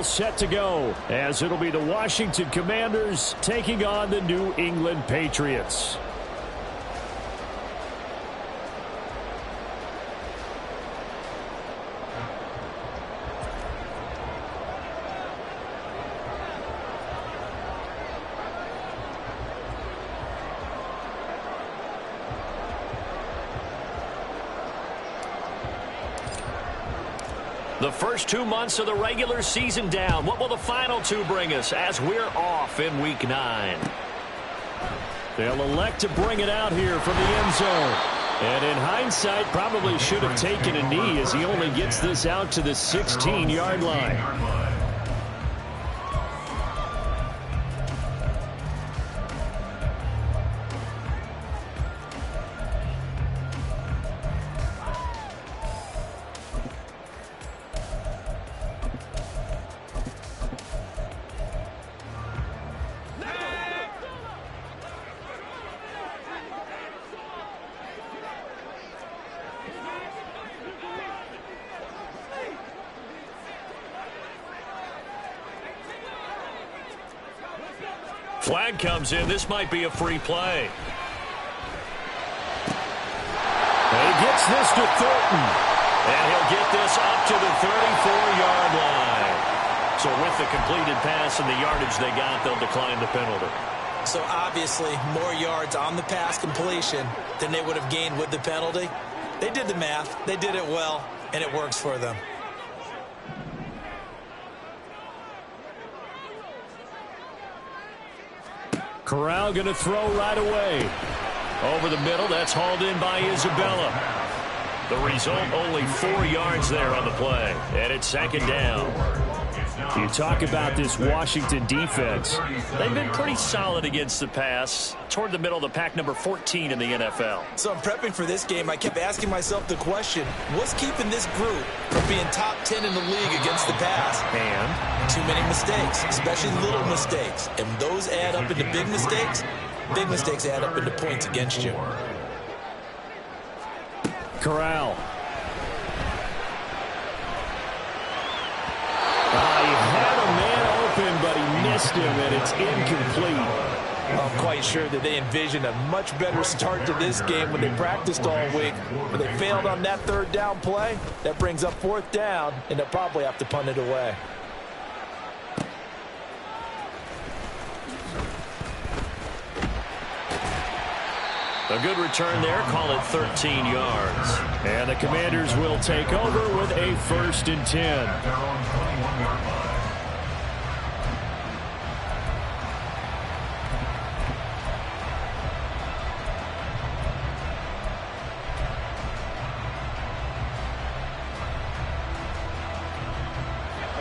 set to go, as it'll be the Washington Commanders taking on the New England Patriots. The first 2 months of the regular season down. What will the final 2 bring us as we're off in Week 9? They'll elect to bring it out here from the end zone. And in hindsight, probably should have taken a knee as he only gets this out to the 16-yard line. Flag comes in. This might be a free play. And he gets this to Thornton. And he'll get this up to the 34-yard line. So with the completed pass and the yardage they got, they'll decline the penalty. So obviously more yards on the pass completion than they would have gained with the penalty. They did the math. They did it well, and it works for them. Corral going to throw right away. Over the middle, that's hauled in by Isabella. The result, only 4 yards there on the play. And it's second down. You talk about this Washington defense. They've been pretty solid against the pass. Toward the middle of the pack, number 14 in the NFL. So I'm prepping for this game. I kept asking myself the question, what's keeping this group from being top 10 in the league against the pass? And too many mistakes, especially little mistakes. And those add up into big mistakes. Big mistakes add up into points against you. Corral. He had a man open, but he missed him, and it's incomplete. I'm quite sure that they envisioned a much better start to this game when they practiced all week. But they failed on that third down play. That brings up fourth down, and they'll probably have to punt it away. a good return there. Call it 13 yards. And the Commanders will take over with a 1st and 10.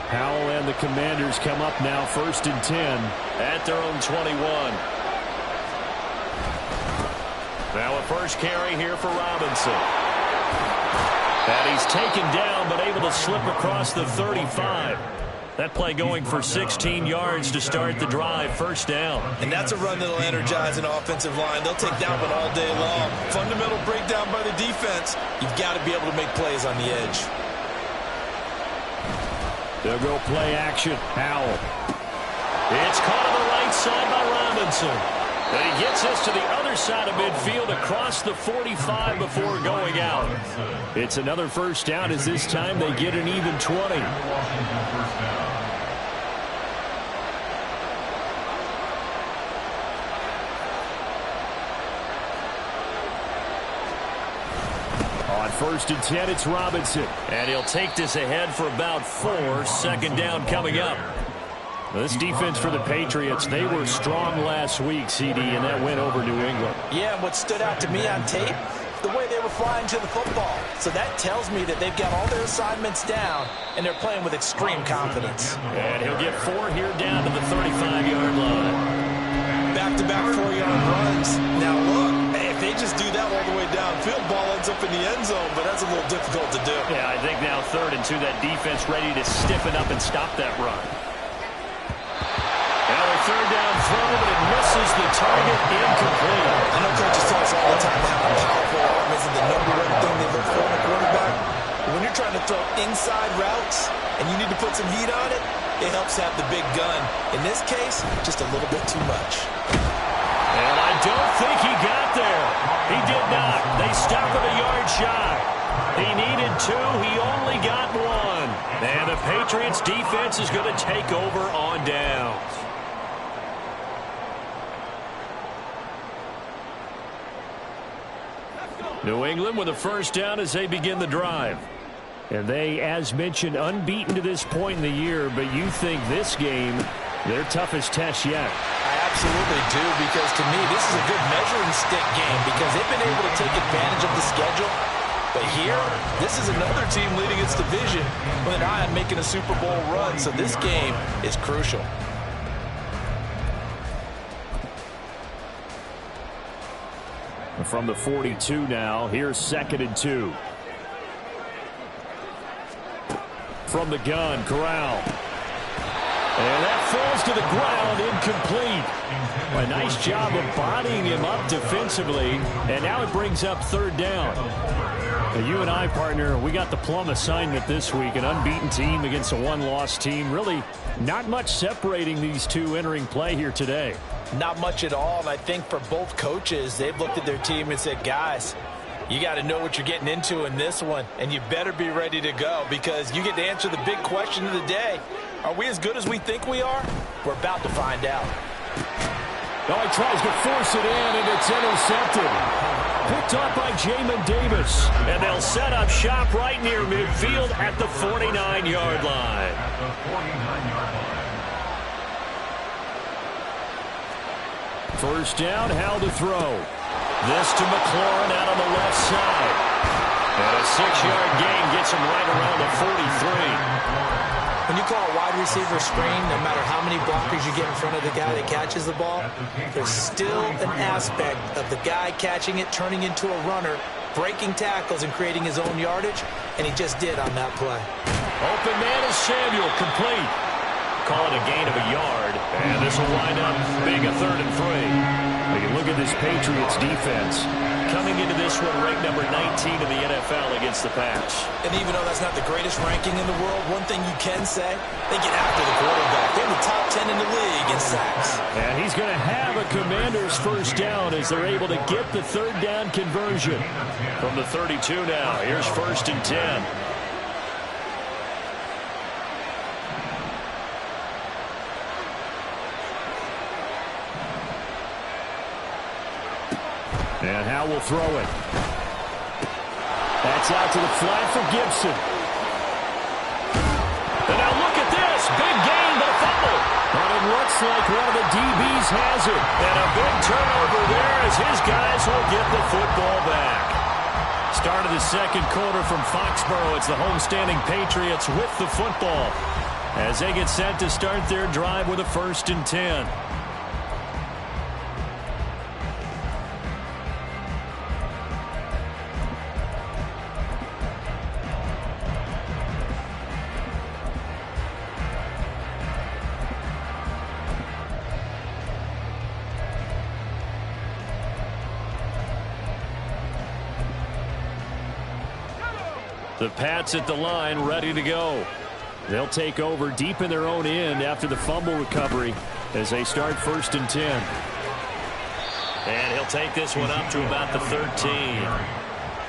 Howell and the Commanders come up now, 1st and 10 at their own 21. Now a first carry here for Robinson. And he's taken down but able to slip across the 35. That play going for 16 yards to start the drive, 1st down. And that's a run that'll energize an offensive line. They'll take that one all day long. Fundamental breakdown by the defense. You've got to be able to make plays on the edge. They'll go play action. Howell. It's caught on the right side by Robinson. And he gets this to the other side of midfield across the 45 before going out. It's another 1st down as this time they get an even 20. On 1st and 10, it's Robinson. And he'll take this ahead for about 4. 2nd down coming up. This defense for the Patriots, they were strong last week, CD, and that went over New England. Yeah, and what stood out to me on tape, the way they were flying to the football. So that tells me that they've got all their assignments down, and they're playing with extreme confidence. And he'll get 4 here down to the 35-yard line. Back-to-back 4-yard runs. Now look, if they just do that all the way downfield, ball ends up in the end zone, but that's a little difficult to do. Yeah, I think now 3rd and 2, that defense ready to stiffen up and stop that run. Now a 3rd down throw, but it misses the target, incomplete. I know coaches tell us all the time how a powerful arm isn't the #1 thing they look for in a quarterback. But when you're trying to throw inside routes and you need to put some heat on it, it helps have the big gun. In this case, just a little bit too much. And I don't think he got there. He did not. They stop at a yard shy. He needed 2. He only got 1. And the Patriots defense is going to take over on downs. New England with a first down as they begin the drive. And they, as mentioned, unbeaten to this point in the year, but you think this game, their toughest test yet. I absolutely do, because to me, this is a good measuring stick game because they've been able to take advantage of the schedule. But here, this is another team leading its division with an eye on making a Super Bowl run, so this game is crucial. From the 42 now, here's 2nd and 2. From the gun, Corral. And that falls to the ground, incomplete. A nice job of bodying him up defensively, and now it brings up 3rd down. Now, you and I, partner, we got the plum assignment this week, an unbeaten team against a one-loss team. Really not much separating these two entering play here today. Not much at all, and I think for both coaches, they've looked at their team and said, guys, you got to know what you're getting into in this one, and you better be ready to go because you get to answer the big question of the day. Are we as good as we think we are? We're about to find out. Oh, he tries to force it in, and it's intercepted. Picked up by Jamin Davis. And they'll set up shop right near midfield at the 49-yard line. First down, how to throw. This to McLaurin out on the left side. And a 6-yard gain gets him right around the 43. When you call a wide receiver screen, no matter how many blockers you get in front of the guy that catches the ball, there's still an aspect of the guy catching it, turning into a runner, breaking tackles and creating his own yardage, and he just did on that play. Open man is Samuel, complete. Call it a gain of a yard, and this will wind up being a 3rd and 3. You look at this Patriots defense. Coming into this one, ranked number 19 in the NFL against the pass. And even though that's not the greatest ranking in the world, one thing you can say, they get after the quarterback. They're in the top 10 in the league in sacks. And he's going to have a Commander's first down as they're able to get the 3rd down conversion. From the 32 now, here's 1st and 10. And Howe will throw it. That's out to the flat for Gibson. And now look at this. Big gain, but a fumble. But it looks like one of the DBs has it. And a big turnover there as his guys will get the football back. Start of the 2nd quarter from Foxborough. It's the homestanding Patriots with the football as they get set to start their drive with a 1st and 10. The Pats at the line, ready to go. They'll take over deep in their own end after the fumble recovery as they start 1st and 10. And he'll take this one up to about the 13.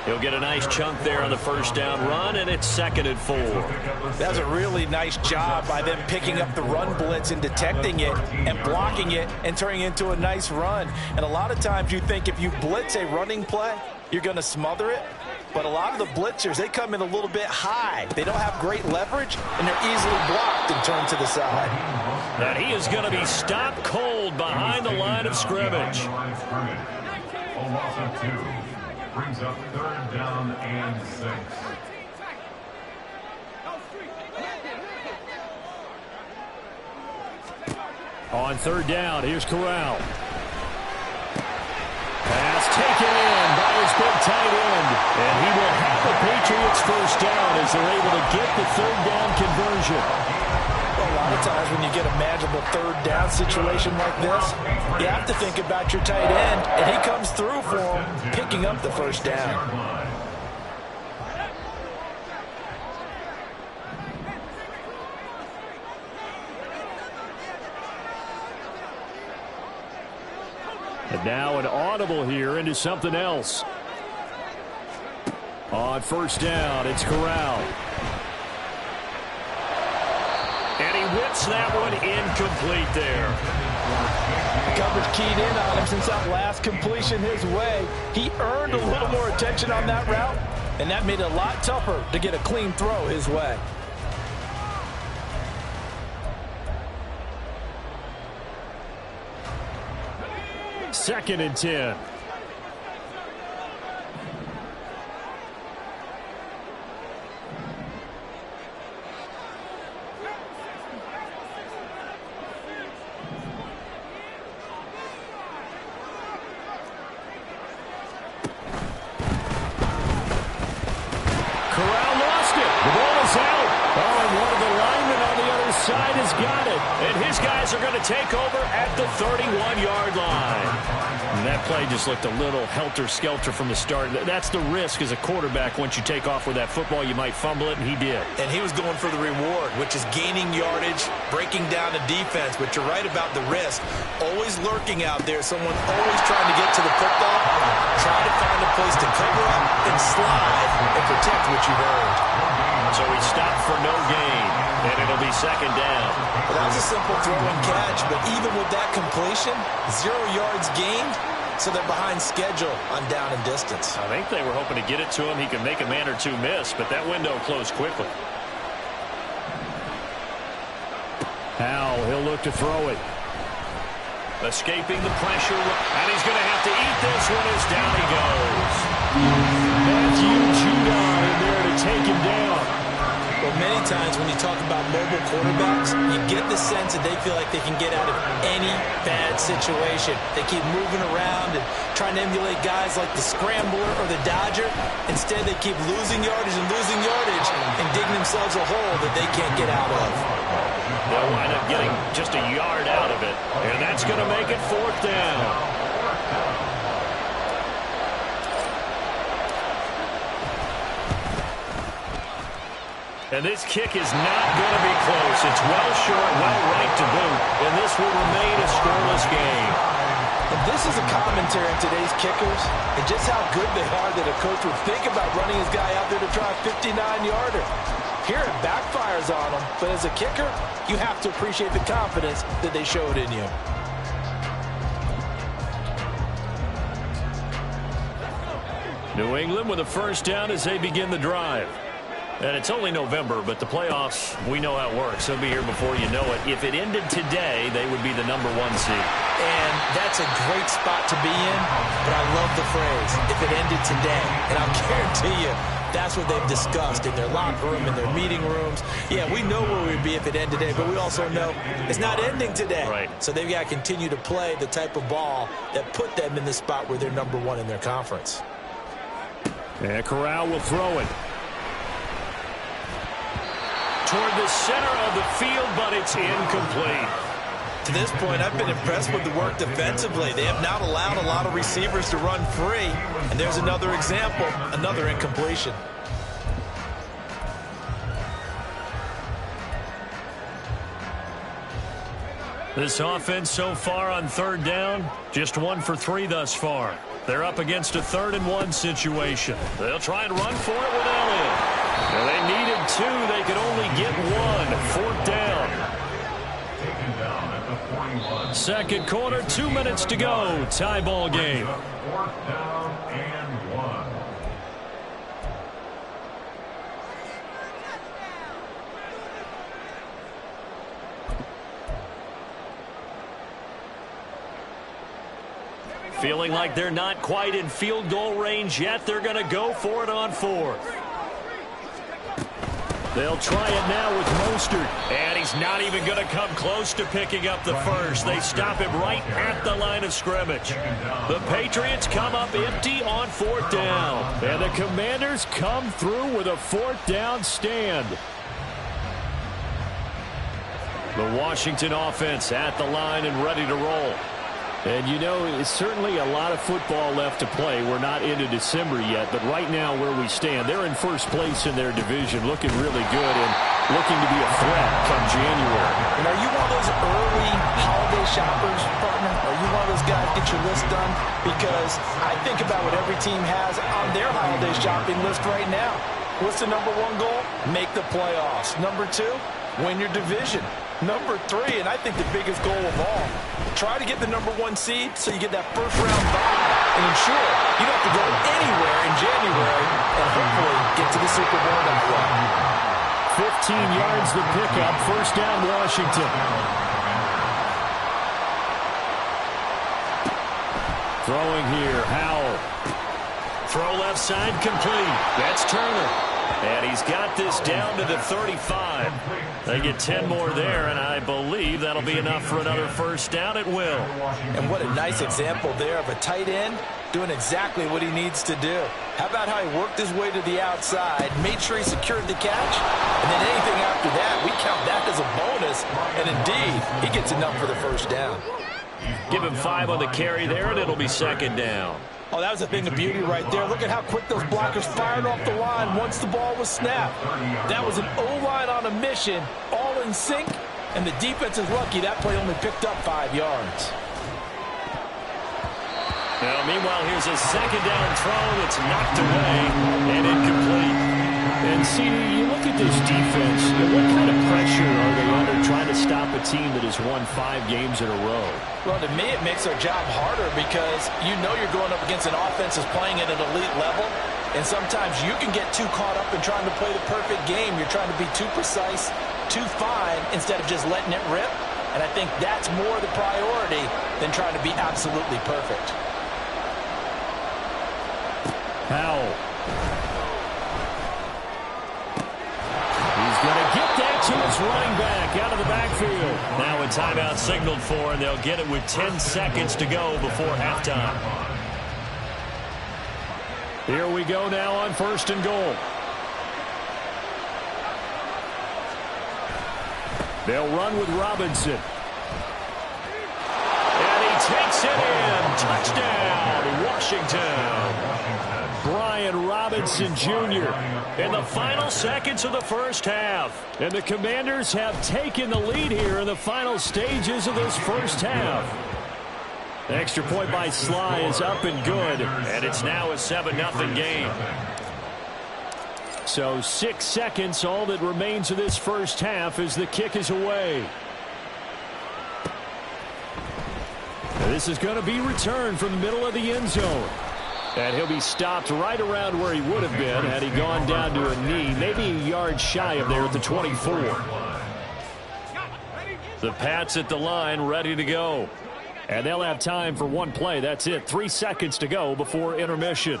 He'll get a nice chunk there on the first down run, and it's 2nd and 4. That's a really nice job by them picking up the run blitz and detecting it and blocking it and turning it into a nice run. And a lot of times you think if you blitz a running play, you're going to smother it. But a lot of the blitzers, they come in a little bit high. They don't have great leverage, and they're easily blocked and turned to the side. And he is going to be stopped cold behind the line of scrimmage. A loss of 2 brings up 3rd down and 6. On 3rd down, here's Corral. Pass taken in by his big tight end. And he will have the Patriots first down as they're able to get the 3rd down conversion. Well, a lot of times when you get a manageable 3rd down situation like this, you have to think about your tight end, and he comes through for him, picking up the first down. And now an audible here into something else. On first down, it's Corral. And he whips that one incomplete there. Coverage keyed in on him since that last completion his way. He earned a little more attention on that route, and that made it a lot tougher to get a clean throw his way. Second and 10. Corral lost it. The ball is out. Oh, and one of the linemen on the other side has got it. And his guys are going to take over at the 31-yard line. And that play just looked a little helter-skelter from the start. That's the risk as a quarterback. Once you take off with that football, you might fumble it, and he did. And he was going for the reward, which is gaining yardage, breaking down the defense. But you're right about the risk. Always lurking out there. Someone always trying to get to the football. Try to find a place to cover up and slide and protect what you've earned. So he stopped for no gain, and it'll be second down. Well, that was a simple throw and catch, but even with that completion, 0 yards gained, so they're behind schedule on down and distance. I think they were hoping to get it to him. He could make a man or two miss, but that window closed quickly. Howell, he'll look to throw it. Escaping the pressure, and he's going to have to eat this one as down he goes. Matthew Judon in there to take him down. Well, many times when you talk about mobile quarterbacks, you get the sense that they feel like they can get out of any bad situation. They keep moving around and trying to emulate guys like the Scrambler or the Dodger. Instead, they keep losing yardage and digging themselves a hole that they can't get out of. They'll wind up getting just a yard out of it, and that's going to make it fourth down. And this kick is not going to be close. It's well short, well right to boot, and this will remain a scoreless game. And this is a commentary on today's kickers and just how good they are that a coach would think about running his guy out there to try a 59-yarder. Here it backfires on him, but as a kicker, you have to appreciate the confidence that they showed in you. New England with a first down as they begin the drive. And it's only November, but the playoffs, we know how it works. They'll be here before you know it. If it ended today, they would be the #1 seed. And that's a great spot to be in, but I love the phrase, if it ended today. And I'll guarantee you, that's what they've discussed in their locker room, in their meeting rooms. Yeah, we know where we'd be if it ended today, but we also know it's not ending today. Right. So they've got to continue to play the type of ball that put them in the spot where they're #1 in their conference. And Corral will throw it. Toward the center of the field, but it's incomplete. To this point, I've been impressed with the work defensively. They have not allowed a lot of receivers to run free. And there's another example, another incompletion. This offense so far on third down, just 1 for 3 thus far. They're up against a 3rd and 1 situation. They'll try and run for it with Elliott. Well, they needed 2. They could only get 1. 4th down. Taken down at the 41. Second quarter, 2 minutes to go. Tie ball game. 4th down and 1. Feeling like they're not quite in field goal range yet. They're going to go for it on 4th. They'll try it now with Mostert. And he's not even going to come close to picking up the first. They stop him right at the line of scrimmage. The Patriots come up empty on 4th down. And the Commanders come through with a 4th down stand. The Washington offense at the line and ready to roll. And, you know, it's certainly a lot of football left to play. We're not into December yet, but right now where we stand, they're in first place in their division, looking really good and looking to be a threat come January. And are you one of those early holiday shoppers, partner? Are you one of those guys get your list done? Because I think about what every team has on their holiday shopping list right now. What's the number one goal? Make the playoffs. Number 2, win your division. Number 3, and I think the biggest goal of all, try to get the number 1 seed so you get that first round bye and ensure you don't have to go anywhere in January and hopefully get to the Super Bowl that way. 15 yards the pickup. First down, Washington. Throwing here, Howell. Throw left side complete. That's Turner. And he's got this down to the 35. They get 10 more there, and I believe that'll be enough for another first down at will. And what a nice example there of a tight end doing exactly what he needs to do. How about how he worked his way to the outside, made sure he secured the catch, and then anything after that, we count that as a bonus, and indeed, he gets enough for the first down. Give him 5 on the carry there, and it'll be second down. Oh, that was a thing of beauty right there. Look at how quick those blockers fired off the line once the ball was snapped. That was an O-line on a mission, all in sync, and the defense is lucky that play only picked up 5 yards. Now, meanwhile, here's a second down throw that's knocked away and incomplete. And, CD, you look at this defense, what kind of pressure are they under trying to stop a team that has won 5 games in a row? Well, to me, it makes their job harder because you know you're going up against an offense that's playing at an elite level, and sometimes you can get too caught up in trying to play the perfect game. You're trying to be too precise, too fine, instead of just letting it rip, and I think that's more the priority than trying to be absolutely perfect. Howell. He's going to get that to his running back out of the backfield. Now a timeout signaled for, and they'll get it with 10 seconds to go before halftime. Here we go now on first and goal. They'll run with Robinson. And he takes it in. Touchdown, Washington. Brian Robinson Jr. in the final seconds of the first half. And the Commanders have taken the lead here in the final stages of this first half. The extra point by Sly is up and good. And it's now a 7-0 game. So 6 seconds, all that remains of this first half as the kick is away. Now this is going to be returned from the middle of the end zone. And he'll be stopped right around where he would have been had he gone down to a knee, maybe a yard shy of there at the 24. The Pats at the line, ready to go. And they'll have time for one play. That's it. 3 seconds to go before intermission.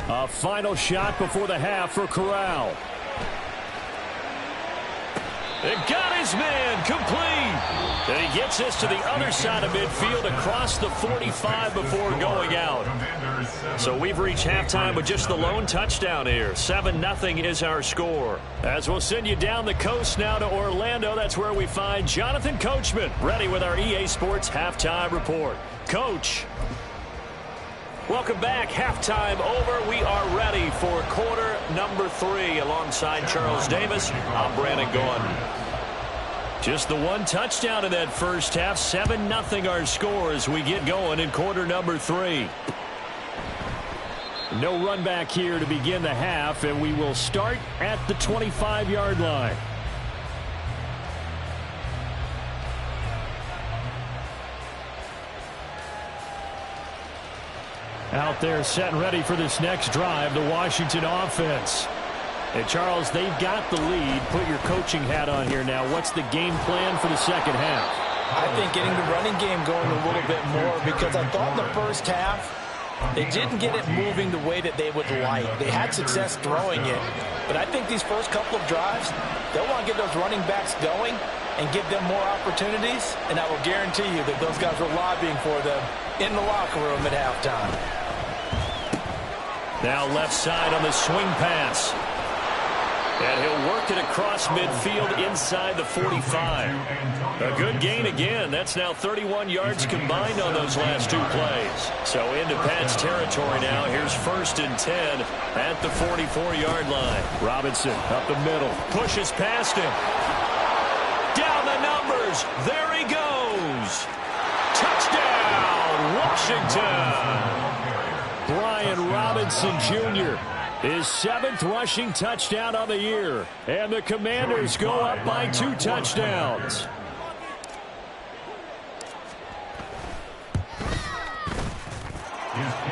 A final shot before the half for Corral. It got his man complete. And he gets this to the other side of midfield across the 45 before going out. So we've reached halftime with just the lone touchdown here. 7-0 is our score. As we'll send you down the coast now to Orlando, that's where we find Jonathan Coachman ready with our EA Sports Halftime Report. Coach. Welcome back. Halftime over. We are ready for quarter number 3 alongside Charles Davis. I'm Brandon Gaudin. Just the one touchdown in that first half. 7-0 our score as we get going in quarter number 3. No run back here to begin the half, and we will start at the 25-yard line. Out there set and ready for this next drive, the Washington offense. And Charles, they've got the lead. Put your coaching hat on here now. What's the game plan for the second half? I think getting the running game going a little bit more, because I thought in the first half they didn't get it moving the way that they would like. They had success throwing it, but I think these first couple of drives, they'll want to get those running backs going and give them more opportunities, and I will guarantee you that those guys were lobbying for them in the locker room at halftime. Now left side on the swing pass. And he'll work it across midfield inside the 45. A good gain again. That's now 31 yards combined on those last 2 plays. So into Pats territory now. Here's 1st and 10 at the 44-yard line. Robinson up the middle. Pushes past him. down the numbers. There he goes. Touchdown, Washington. Brian Robinson Jr., his 7th rushing touchdown on the year. And the Commanders go up by 2 touchdowns.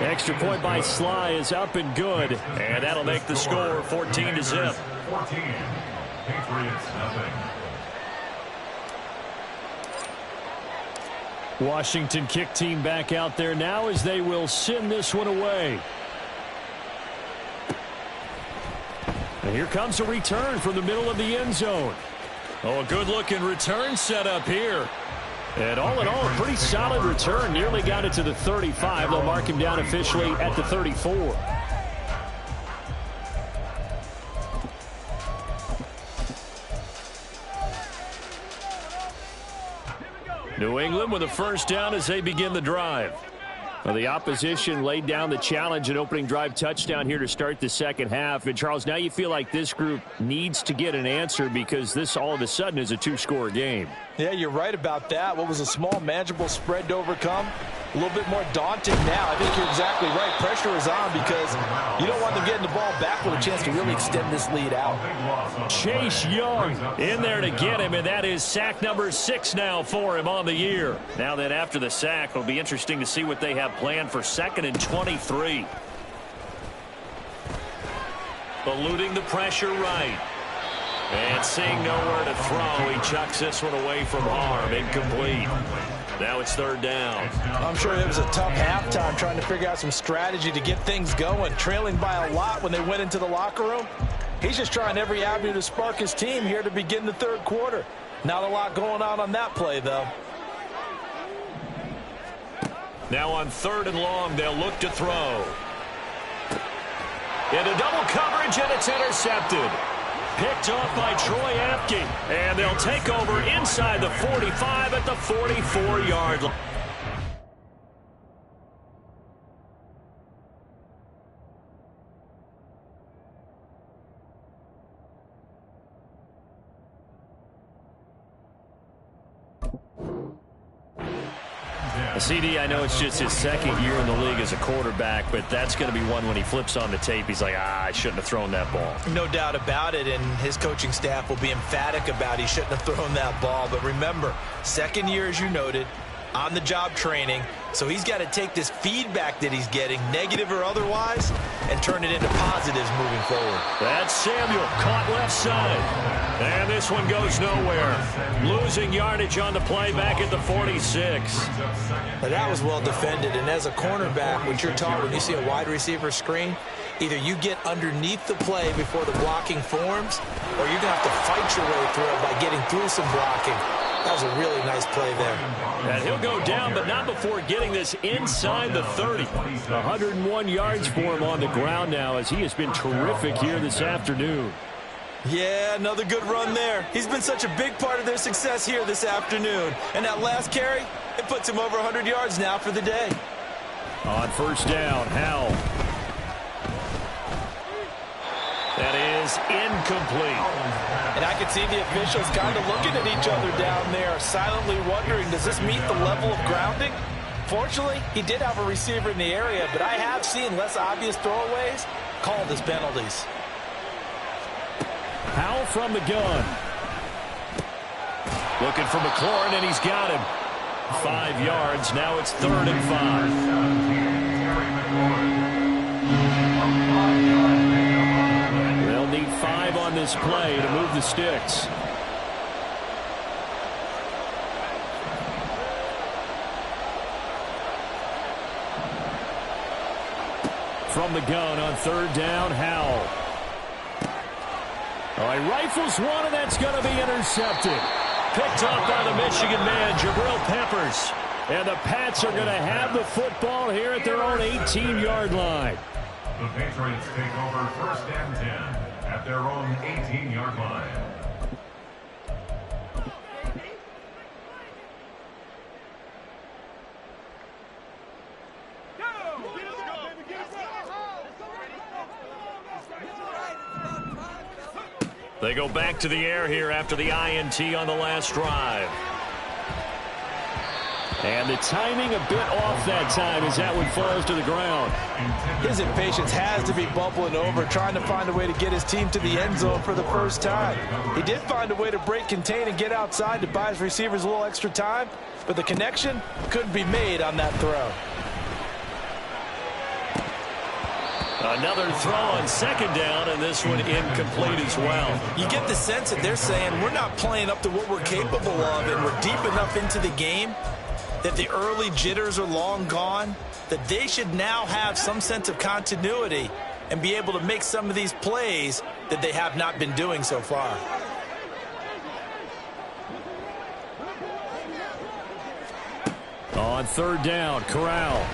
Extra point by Sly is up and good. And that'll make the score 14-0. 14. Patriots nothing. Washington kick team back out there now as they will send this one away. And here comes a return from the middle of the end zone. Oh, a good-looking return set up here. And all in all, a pretty solid return. Nearly got it to the 35. They'll mark him down officially at the 34. New England with a first down as they begin the drive. Well, the opposition laid down the challenge and opening drive touchdown here to start the second half. And, Charles, now you feel like this group needs to get an answer because this all of a sudden is a 2-score game. Yeah, you're right about that. What was a small, manageable spread to overcome? A little bit more daunting now. I think you're exactly right. Pressure is on because you don't want them getting the ball back with a chance to really extend this lead out. Chase Young In there to get him, and that is sack number 6 now for him on the year. Now that after the sack, it'll be interesting to see what they have planned for 2nd and 23. Eluding the pressure right. And seeing nowhere to throw, he chucks this one away from harm. Incomplete. Now it's 3rd down. I'm sure it was a tough halftime trying to figure out some strategy to get things going. Trailing by a lot when they went into the locker room. He's just trying every avenue to spark his team here to begin the 3rd quarter. Not a lot going on that play, though. Now on 3rd and long, they'll look to throw. Into double coverage, and it's intercepted. Picked off by Troy Apke. And they'll take over inside the 45 at the 44-yard line. CD, I know it's just his 2nd year in the league as a quarterback, but that's going to be one when he flips on the tape. He's like, I shouldn't have thrown that ball. No doubt about it, and his coaching staff will be emphatic about he shouldn't have thrown that ball. But remember, 2nd year, as you noted, on-the-job training. So he's got to take this feedback that he's getting, negative or otherwise, and turn it into positives moving forward. That's Samuel, caught left side. And this one goes nowhere. Losing yardage on the play back at the 46. But that was well defended. And as a cornerback, what you're taught when you see a wide receiver screen, either you get underneath the play before the blocking forms, or you're going to have to fight your way through it by getting through some blocking. That was a really nice play there. And he'll go down, but not before getting this inside the 30. 101 yards for him on the ground now as he has been terrific here this afternoon. Yeah, another good run there. He's been such a big part of their success here this afternoon. And that last carry, it puts him over 100 yards now for the day. On 1st down, Howell. That is incomplete. And I can see the officials kind of looking at each other down there, silently wondering, does this meet the level of grounding? Fortunately, he did have a receiver in the area, but I have seen less obvious throwaways called as penalties. Howell from the gun. Looking for McLaurin, and he's got him. 5 yards. Now it's 3rd and 5. They'll need 5 on this play to move the sticks. From the gun on 3rd down, Howell. Oh, he rifles one, and that's going to be intercepted. Picked up by the Michigan man, Jabril Peppers. And the Pats are going to have the football here at their own 18-yard line. The Patriots take over 1st and 10 at their own 18-yard line. They go back to the air here after the INT on the last drive. And the timing a bit off that time as that one falls to the ground. His impatience has to be bubbling over, trying to find a way to get his team to the end zone for the first time. He did find a way to break contain and get outside to buy his receivers a little extra time, but the connection couldn't be made on that throw. Another throw on second down, and this one incomplete as well. You get the sense that they're saying we're not playing up to what we're capable of, and we're deep enough into the game that the early jitters are long gone, that they should now have some sense of continuity and be able to make some of these plays that they have not been doing so far. On third down, Corral.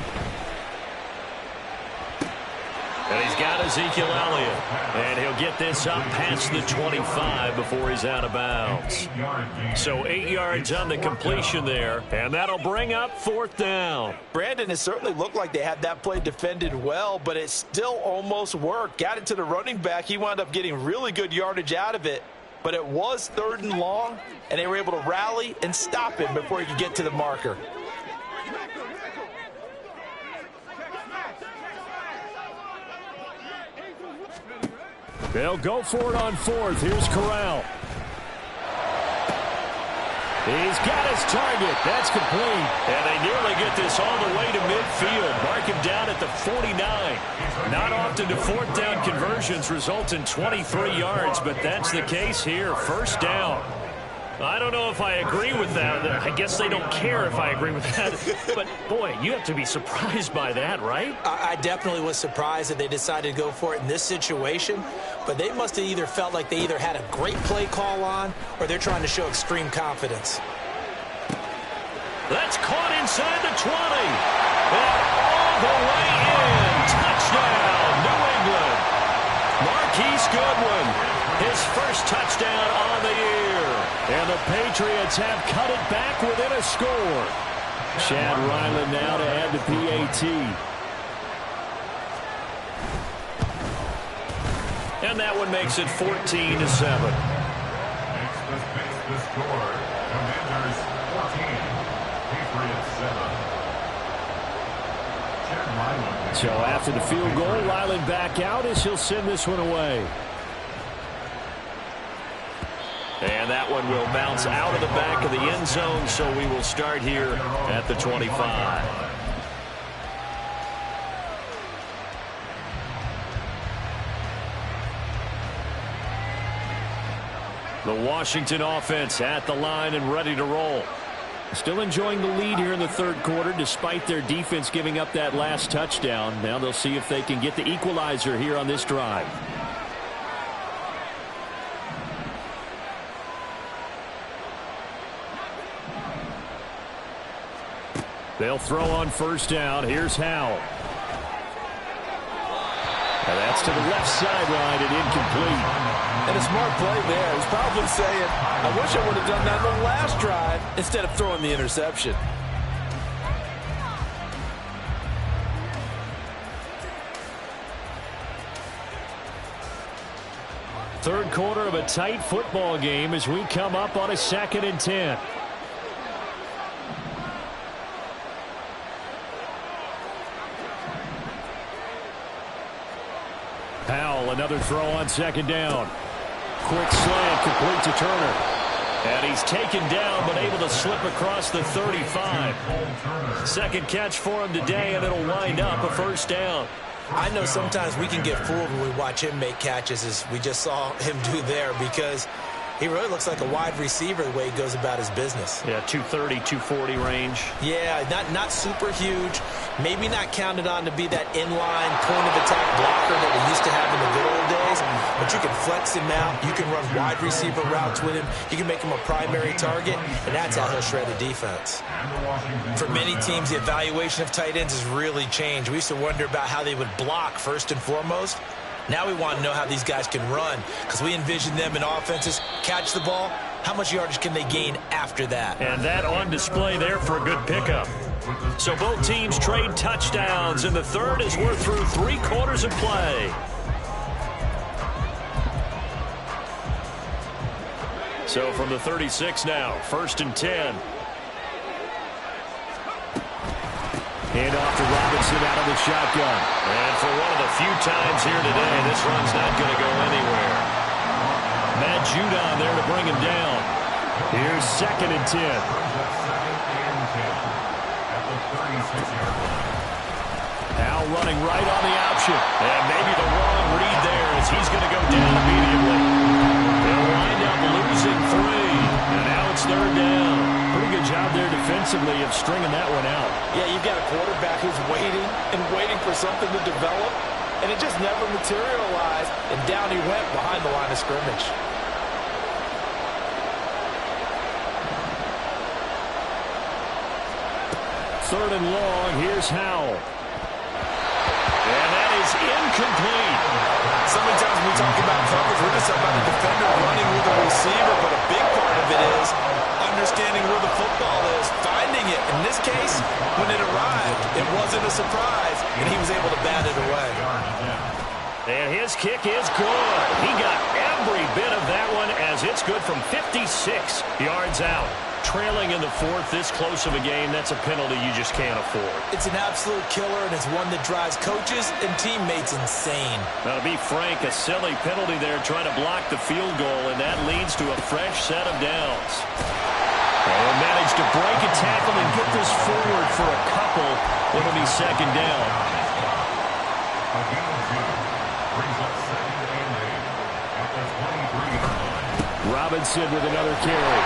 And he's got Ezekiel Elliott. And he'll get this up past the 25 before he's out of bounds. So 8 yards on the completion there. And that'll bring up fourth down. Brandon, it certainly looked like they had that play defended well, but it still almost worked. Got it to the running back. He wound up getting really good yardage out of it. But it was third and long, and they were able to rally and stop him before he could get to the marker. They'll go for it on fourth. Here's Corral. He's got his target. That's complete. And they nearly get this all the way to midfield. Mark him down at the 49. Not often do fourth down conversions result in 23 yards, but that's the case here. First down. I don't know if I agree with that. I guess they don't care if I agree with that. But, boy, you have to be surprised by that, right? I definitely was surprised that they decided to go for it in this situation, but they must have either felt like they either had a great play call on or they're trying to show extreme confidence. That's caught inside the 20. And all the way in. Touchdown, New England. Marquise Goodwin, his first touchdown on the year. And the Patriots have cut it back within a score. Chad Ryland now to add the PAT. And that one makes it 14-7. Makes the score. Commanders 14, Patriots 7. Chad Ryland. So after the field goal, Ryland back out as he'll send this one away. And that one will bounce out of the back of the end zone, so we will start here at the 25. The Washington offense at the line and ready to roll. Still enjoying the lead here in the third quarter despite their defense giving up that last touchdown. Now they'll see if they can get the equalizer here on this drive. They'll throw on first down. Here's Howell. And that's to the left sideline and incomplete. And a smart play there. He's probably saying, I wish I would have done that on the last drive instead of throwing the interception. Third quarter of a tight football game as we come up on a 2nd and 10. Powell, another throw on second down. Quick slant, complete to Turner. And he's taken down, but able to slip across the 35. Second catch for him today, and it'll wind up a first down. I know sometimes we can get fooled when we watch him make catches, as we just saw him do there, because he really looks like a wide receiver the way he goes about his business. Yeah, 230, 240 range. Yeah, not super huge. Maybe not counted on to be that inline point-of-attack blocker that we used to have in the good old days. But you can flex him out. You can run wide receiver routes with him. You can make him a primary target, and that's how he'll shred the defense. For many teams, the evaluation of tight ends has really changed. We used to wonder about how they would block first and foremost. Now we want to know how these guys can run, because we envision them in offenses catch the ball. How much yardage can they gain after that? And that on display there for a good pickup. So both teams trade touchdowns in the third as we're through 3 quarters of play. So from the 36 now, 1st and 10. Hand off to Robinson out of the shotgun. And for one of the few times here today, this run's not going to go anywhere. Matt Judon there to bring him down. Here's 2nd and 10. Howell running right on the option. And maybe the wrong read there as he's going to go down immediately. They'll wind up losing 3. And now it's 3rd down. Pretty good job there defensively of stringing that one out. Yeah, you've got a quarterback who's waiting and waiting for something to develop, and it just never materialized, and down he went behind the line of scrimmage. Third and long, here's Howell. And that is incomplete. So many times when we talk about coverage, we're just about a defender running with a receiver, but a big part of it is understanding where the football is, finding it. In this case, when it arrived, it wasn't a surprise, and he was able to bat it away. And his kick is good. He got every bit of that one as it's good from 56 yards out. Trailing in the 4th, this close of a game, that's a penalty you just can't afford. It's an absolute killer, and it's one that drives coaches and teammates insane. Now, to be frank, a silly penalty there trying to block the field goal, and that leads to a fresh set of downs. They'll manage to break a tackle and get this forward for a couple. It'll be 2nd down. Robinson with another carry.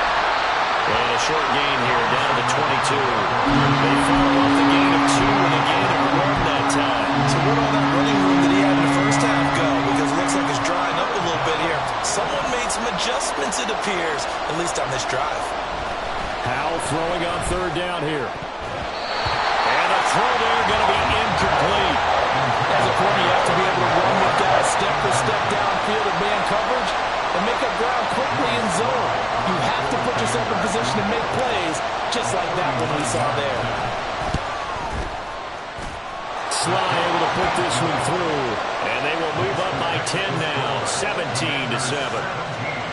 And a short gain here, down to the 22. They follow up the gain of 2 and a gain of 1 that time. So where'd all that running room that he had in the first half go? Because it looks like it's drying up a little bit here. Someone made some adjustments, it appears, at least on this drive. Howell throwing on 3rd down here. And a throw there going to be incomplete. As a corner, you have to be able to run with guys step for step downfield in man coverage and make up ground quickly in zone. You have to put yourself in position to make plays, just like that one we saw there. Sly able to put this one through. And they will move up by 10 now, 17-7.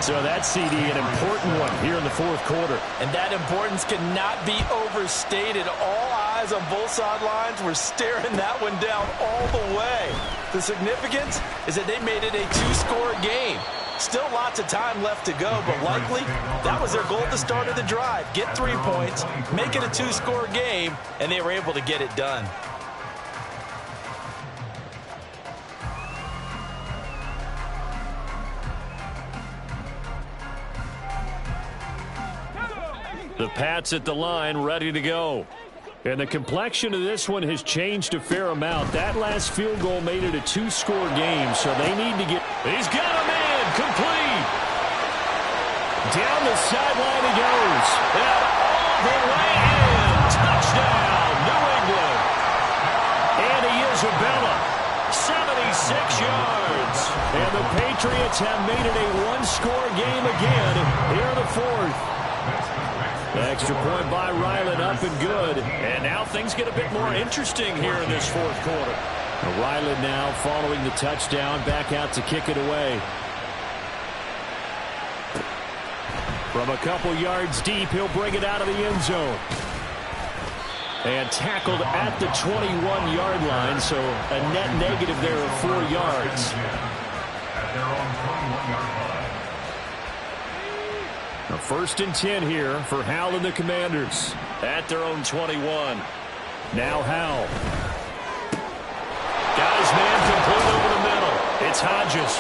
So that CD, an important one here in the 4th quarter. And that importance cannot be overstated. All eyes on both sidelines were staring that one down all the way. The significance is that they made it a 2-score game. Still lots of time left to go, but likely that was their goal at the start of the drive. Get 3 points, make it a 2-score game, and they were able to get it done. The Pats at the line, ready to go. And the complexion of this one has changed a fair amount. That last field goal made it a 2-score game, so they need to get... He's got a man, complete. Down the sideline he goes. And all the way in. Touchdown, New England. And Isabella, 76 yards. And the Patriots have made it a 1-score game again here in the 4th. Extra point by Ryland, up and good. And now things get a bit more interesting here in this 4th quarter. Ryland now following the touchdown, back out to kick it away. From a couple yards deep, he'll bring it out of the end zone. And tackled at the 21-yard line, so a net negative there of 4 yards. At their own 21-yard line. A 1st and 10 here for Howell and the Commanders. At their own 21. Now Howell. Guys, man, complete over the middle. It's Hodges.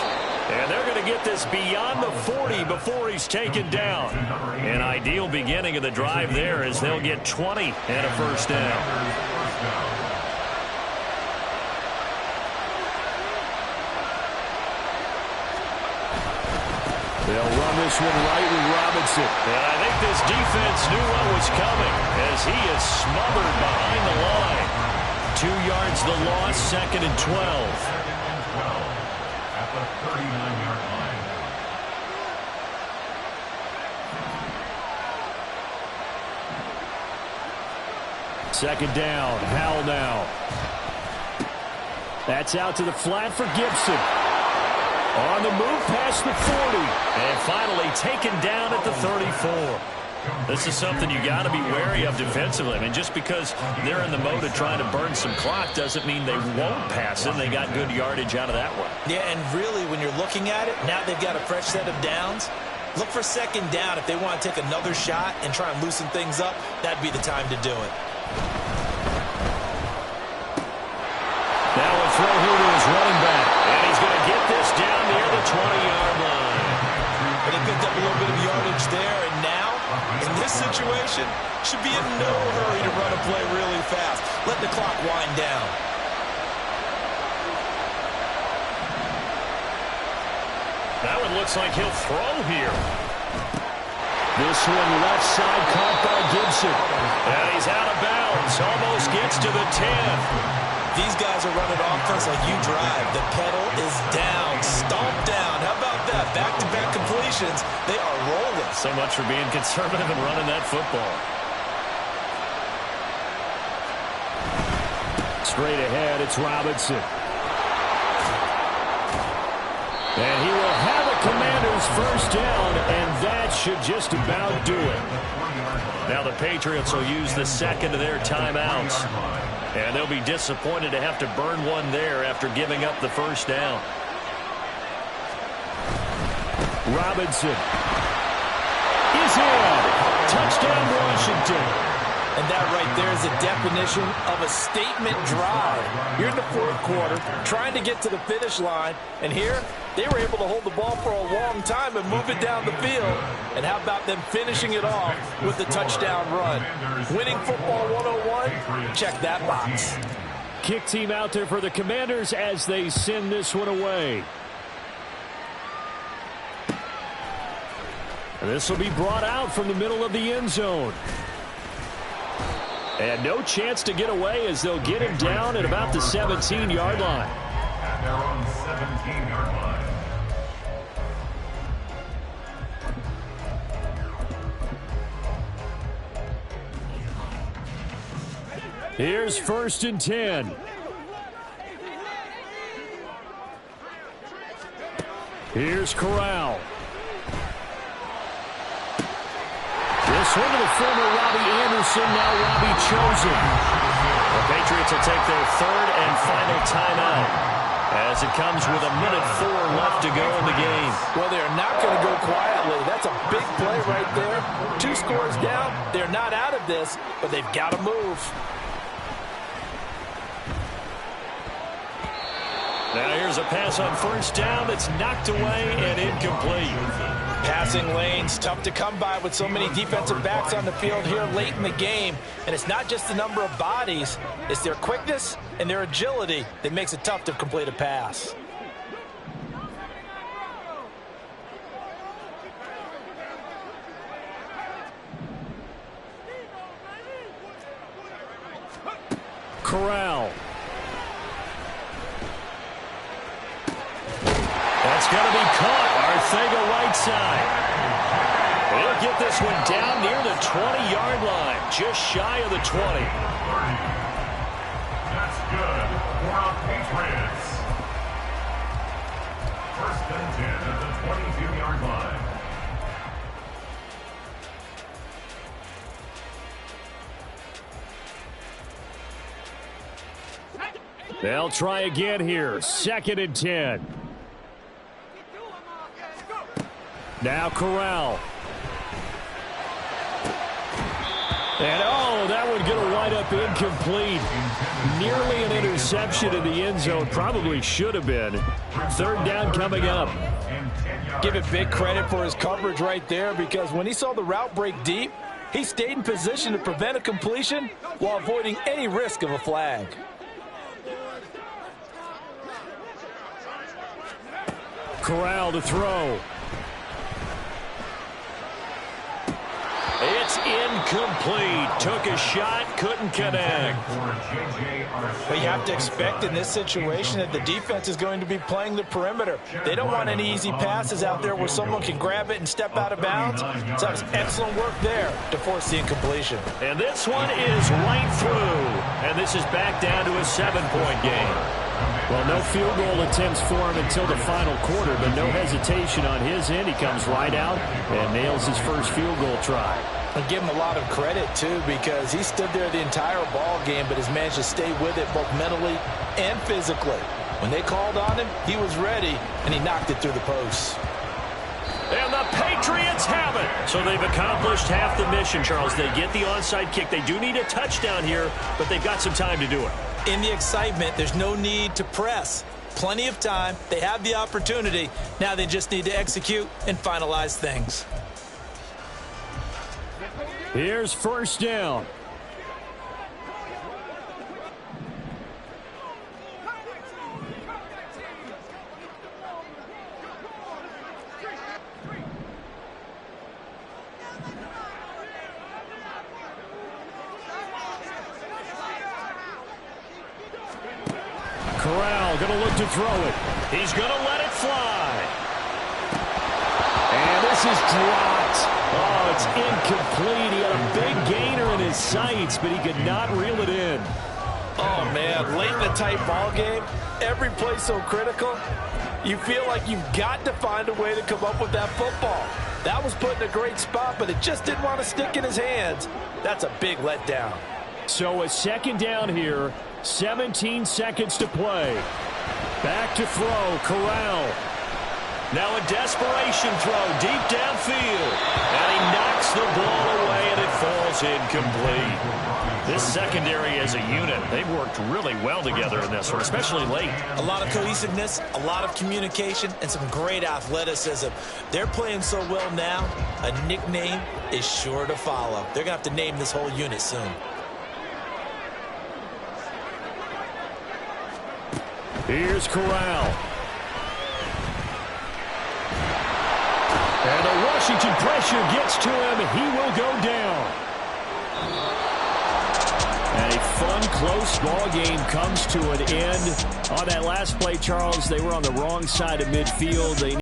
And they're going to get this beyond the 40 before he's taken down. An ideal beginning of the drive there as they'll get 20 and a 1st down. They'll run this one right with Robinson. And I think this defense knew what was coming as he is smothered behind the line. 2 yards the loss, 2nd and 12. 2nd and 12 at the 39-yard line. Second down, Howell now. That's out to the flat for Gibson. On the move past the 40. And finally taken down at the 34. This is something you got to be wary of defensively. I mean, just because they're in the mode of trying to burn some clock doesn't mean they won't pass it. They got good yardage out of that one. Yeah, and really, when you're looking at it, now they've got a fresh set of downs. Look for second down. If they want to take another shot and try and loosen things up, that'd be the time to do it. Now a throw here to his running back. And he's going to get this down near the 20-yard line. But they picked up a little bit of yardage there, and now, in this situation, should be in no hurry to run a play really fast. Let the clock wind down. That one looks like he'll throw here. This one left side caught by Gibson. And he's out of bounds. Almost gets to the 10. These guys are running offense like you drive. The pedal is down, stomped down. How about that? Back-to-back completions. They are rolling. So much for being conservative and running that football. Straight ahead, it's Robinson. And he will have a Commanders first down, and that should just about do it. Now the Patriots will use the second of their timeouts. And they'll be disappointed to have to burn one there after giving up the first down. Robinson is in. Touchdown, Washington. And that right there is the definition of a statement drive. You're in the fourth quarter, trying to get to the finish line, and here they were able to hold the ball for a long time and move it down the field. And how about them finishing it off with the touchdown run? Winning football 101? Check that box. Kick team out there for the Commanders as they send this one away. And this will be brought out from the middle of the end zone. And no chance to get away as they'll get him down at about the 17-yard line. At their own 17-yard line. Here's 1st and 10. Here's Corral. This one to the former Robbie Anderson, now Robbie Chosen. The Patriots will take their third and final timeout as it comes with 1:04 left to go in the game. Well, they're not going to go quietly. That's a big play right there. 2 scores down. They're not out of this, but they've got to move. Now here's a pass on first down that's knocked away and incomplete. Passing lanes, tough to come by with so many defensive backs on the field here late in the game. And it's not just the number of bodies, it's their quickness and their agility that makes it tough to complete a pass. Corral. That's going to be caught. Arcega-Whiteside. He'll get this one down near the 20-yard line, just shy of the 20. That's good for our Patriots. 1st and 10 at the 22-yard line. They'll try again here. 2nd and 10. Now Corral. And that would get a wide up incomplete. Nearly an interception in the end zone. Probably should have been. 3rd down coming up. Give it big credit for his coverage right there, because when he saw the route break deep, he stayed in position to prevent a completion while avoiding any risk of a flag. Corral to throw. It's incomplete. Took a shot, couldn't connect. But you have to expect in this situation that the defense is going to be playing the perimeter. They don't want any easy passes out there where someone can grab it and step out of bounds. So that was excellent work there to force the incompletion. And this one is right through. And this is back down to a 7-point game. Well, no field goal attempts for him until the final quarter, but no hesitation on his end. He comes right out and nails his first field goal try. I give him a lot of credit, too, because he stood there the entire ball game, but has managed to stay with it both mentally and physically. When they called on him, he was ready, and he knocked it through the posts. And the Patriots have it. So they've accomplished half the mission, Charles. They get the onside kick. They do need a touchdown here, but they've got some time to do it. In the excitement, there's no need to press. Plenty of time. They have the opportunity. Now they just need to execute and finalize things. Here's first down. Corral going to look to throw it. He's going to let it fly. And this is dropped. Oh, it's incomplete. He had a big gainer in his sights, but he could not reel it in. Oh, man, late in the tight ball game, every play so critical, you feel like you've got to find a way to come up with that football. That was put in a great spot, but it just didn't want to stick in his hands. That's a big letdown. So a second down here, 17 seconds to play. Back to throw, Corral. Now a desperation throw deep downfield. And he knocks the ball away, and it falls incomplete. This secondary as a unit, they've worked really well together in this one, especially late. A lot of cohesiveness, a lot of communication, and some great athleticism. They're playing so well now, a nickname is sure to follow. They're going to have to name this whole unit soon. Here's Corral. And the Washington pressure gets to him. He will go down. And a fun, close ball game comes to an end. On that last play, Charles, they were on the wrong side of midfield. They